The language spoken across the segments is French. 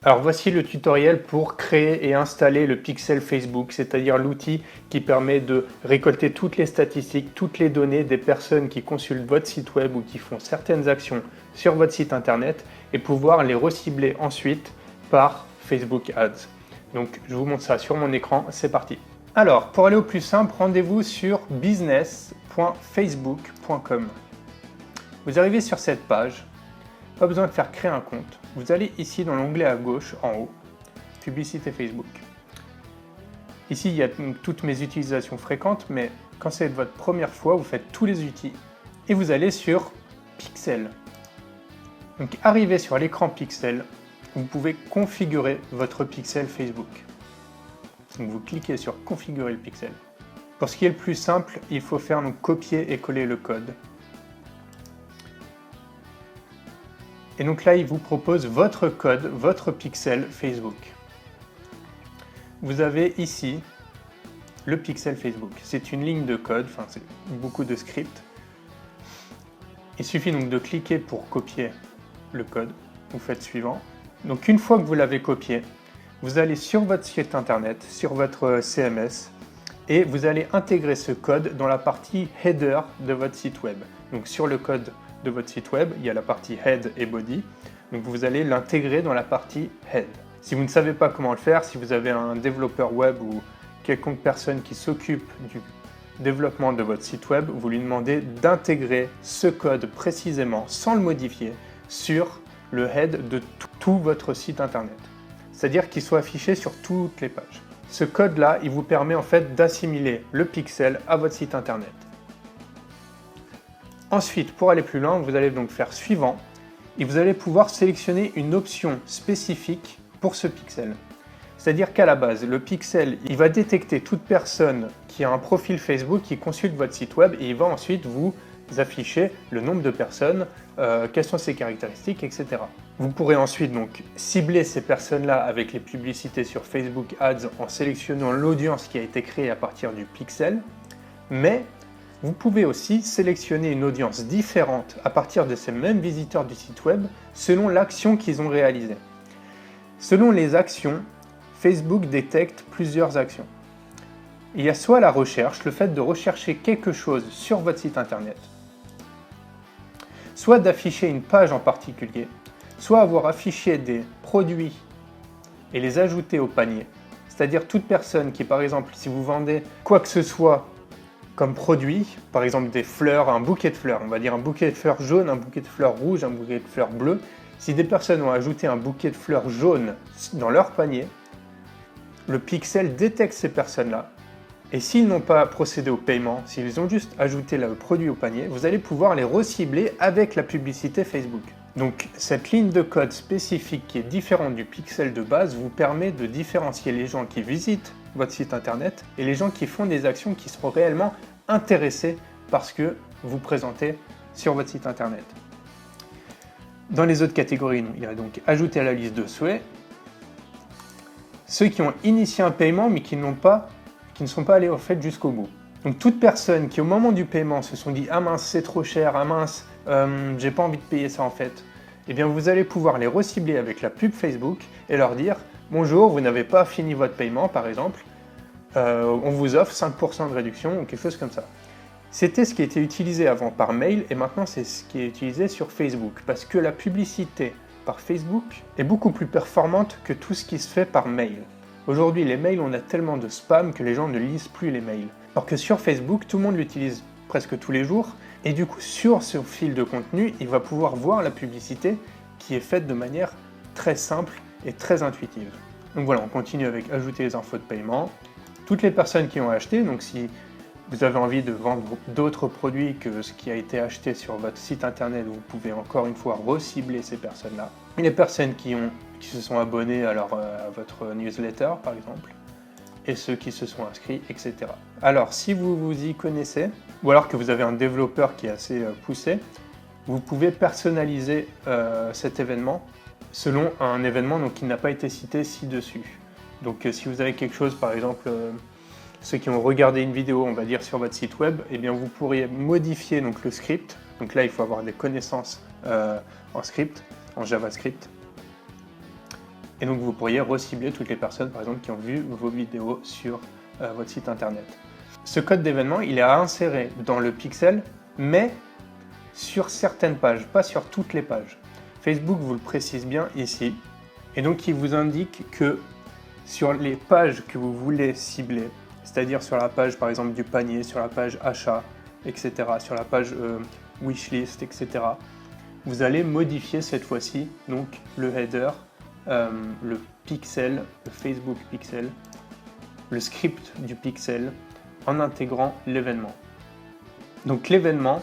Alors voici le tutoriel pour créer et installer le pixel Facebook, c'est-à-dire l'outil qui permet de récolter toutes les statistiques, toutes les données des personnes qui consultent votre site web ou qui font certaines actions sur votre site internet et pouvoir les recibler ensuite par Facebook Ads. Donc je vous montre ça sur mon écran, c'est parti. Alors pour aller au plus simple, rendez-vous sur business.facebook.com. Vous arrivez sur cette page. Pas besoin de faire créer un compte. Vous allez ici dans l'onglet à gauche, en haut, Publicité Facebook. Ici, il y a toutes mes utilisations fréquentes, mais quand c'est votre première fois, vous faites tous les outils et vous allez sur Pixel. Donc, arrivé sur l'écran Pixel, vous pouvez configurer votre pixel Facebook. Donc, vous cliquez sur Configurer le pixel. Pour ce qui est le plus simple, il faut faire donc copier et coller le code. Et donc là, il vous propose votre code, votre pixel Facebook. Vous avez ici le pixel Facebook. C'est une ligne de code, enfin c'est beaucoup de script. Il suffit donc de cliquer pour copier le code. Vous faites suivant. Donc une fois que vous l'avez copié, vous allez sur votre site internet, sur votre CMS, et vous allez intégrer ce code dans la partie header de votre site web. Donc sur le code de votre site web, il y a la partie head et body, donc vous allez l'intégrer dans la partie head. Si vous ne savez pas comment le faire, si vous avez un développeur web ou quelconque personne qui s'occupe du développement de votre site web, vous lui demandez d'intégrer ce code précisément, sans le modifier, sur le head de tout votre site internet. C'est-à-dire qu'il soit affiché sur toutes les pages. Ce code-là, il vous permet en fait d'assimiler le pixel à votre site internet. Ensuite, pour aller plus loin, vous allez donc faire suivant et vous allez pouvoir sélectionner une option spécifique pour ce pixel. C'est-à-dire qu'à la base, le pixel, il va détecter toute personne qui a un profil Facebook qui consulte votre site web et il va ensuite vous afficher le nombre de personnes, quelles sont ses caractéristiques, etc. Vous pourrez ensuite donc cibler ces personnes-là avec les publicités sur Facebook Ads en sélectionnant l'audience qui a été créée à partir du pixel, mais vous pouvez aussi sélectionner une audience différente à partir de ces mêmes visiteurs du site web selon l'action qu'ils ont réalisée. Selon les actions, Facebook détecte plusieurs actions. Il y a soit la recherche, le fait de rechercher quelque chose sur votre site internet, soit d'afficher une page en particulier, soit avoir affiché des produits et les ajouter au panier. C'est-à-dire toute personne qui, par exemple, si vous vendez quoi que ce soit comme produit, par exemple des fleurs, un bouquet de fleurs, on va dire un bouquet de fleurs jaunes, un bouquet de fleurs rouges, un bouquet de fleurs bleues. Si des personnes ont ajouté un bouquet de fleurs jaunes dans leur panier, le pixel détecte ces personnes-là. Et s'ils n'ont pas procédé au paiement, s'ils ont juste ajouté le produit au panier, vous allez pouvoir les recibler avec la publicité Facebook. Donc cette ligne de code spécifique qui est différente du pixel de base vous permet de différencier les gens qui visitent votre site internet et les gens qui font des actions qui seront réellement intéressés par ce que vous présentez sur votre site internet. Dans les autres catégories, il y a donc ajouter à la liste de souhaits, ceux qui ont initié un paiement mais qui ne sont pas allés au fait jusqu'au bout. Donc toute personne qui au moment du paiement se sont dit « Ah mince, c'est trop cher, ah mince, j'ai pas envie de payer ça en fait », eh bien vous allez pouvoir les recibler avec la pub Facebook et leur dire « Bonjour, vous n'avez pas fini votre paiement par exemple, on vous offre 5% de réduction » ou quelque chose comme ça. C'était ce qui était utilisé avant par mail et maintenant c'est ce qui est utilisé sur Facebook parce que la publicité par Facebook est beaucoup plus performante que tout ce qui se fait par mail. Aujourd'hui, les mails, on a tellement de spam que les gens ne lisent plus les mails. Alors que sur Facebook, tout le monde l'utilise presque tous les jours et du coup, sur ce fil de contenu, il va pouvoir voir la publicité qui est faite de manière très simple et très intuitive. Donc voilà, on continue avec ajouter les infos de paiement. Toutes les personnes qui ont acheté, donc si vous avez envie de vendre d'autres produits que ce qui a été acheté sur votre site internet, vous pouvez encore une fois recibler ces personnes-là. Et les personnes qui se sont abonnés à votre newsletter, par exemple, et ceux qui se sont inscrits, etc. Alors, si vous vous y connaissez, ou alors que vous avez un développeur qui est assez poussé, vous pouvez personnaliser cet événement selon un événement qui n'a pas été cité ci-dessus. Donc, si vous avez quelque chose, par exemple, ceux qui ont regardé une vidéo, on va dire, sur votre site web, eh bien, vous pourriez modifier donc, le script. Donc là, il faut avoir des connaissances en script, en JavaScript. Et donc vous pourriez recibler toutes les personnes par exemple qui ont vu vos vidéos sur votre site internet. Ce code d'événement, il est à insérer dans le pixel, mais sur certaines pages, pas sur toutes les pages. Facebook vous le précise bien ici, et donc il vous indique que sur les pages que vous voulez cibler, c'est-à-dire sur la page par exemple du panier, sur la page achat, etc., sur la page wishlist, etc., vous allez modifier cette fois-ci donc le header, le pixel, le Facebook pixel, le script du pixel, en intégrant l'événement. Donc l'événement,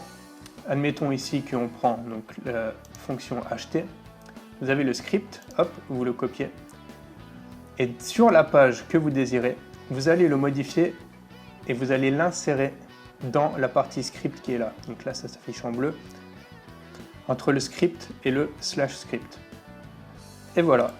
admettons ici qu'on prend donc, la fonction acheter, vous avez le script, hop, vous le copiez, et sur la page que vous désirez, vous allez le modifier et vous allez l'insérer dans la partie script qui est là. Donc là, ça s'affiche en bleu, entre le script et le /script. Et voilà.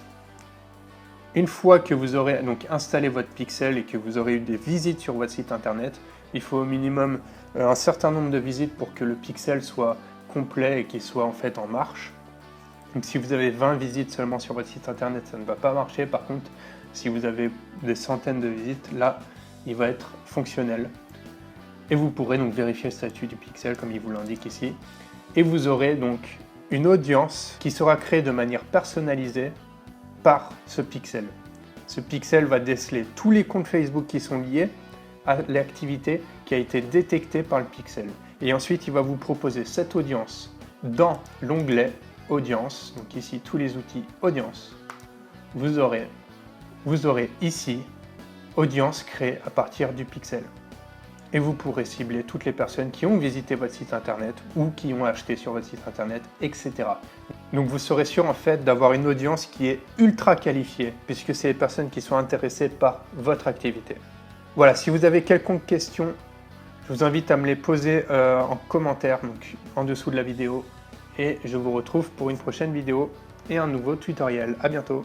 Une fois que vous aurez donc installé votre pixel et que vous aurez eu des visites sur votre site internet, il faut au minimum un certain nombre de visites pour que le pixel soit complet et qu'il soit en fait en marche. Donc si vous avez 20 visites seulement sur votre site internet, ça ne va pas marcher. Par contre, si vous avez des centaines de visites, là, il va être fonctionnel. Et vous pourrez donc vérifier le statut du pixel comme il vous l'indique ici. Et vous aurez donc une audience qui sera créée de manière personnalisée par ce pixel. Ce pixel va déceler tous les comptes Facebook qui sont liés à l'activité qui a été détectée par le pixel. Et ensuite, il va vous proposer cette audience dans l'onglet Audience. Donc ici, tous les outils Audience. Vous aurez ici Audience créée à partir du pixel. Et vous pourrez cibler toutes les personnes qui ont visité votre site internet ou qui ont acheté sur votre site internet, etc. Donc vous serez sûr en fait d'avoir une audience qui est ultra qualifiée puisque c'est les personnes qui sont intéressées par votre activité. Voilà, si vous avez quelconque question, je vous invite à me les poser en commentaire, donc en dessous de la vidéo. Et je vous retrouve pour une prochaine vidéo et un nouveau tutoriel. À bientôt!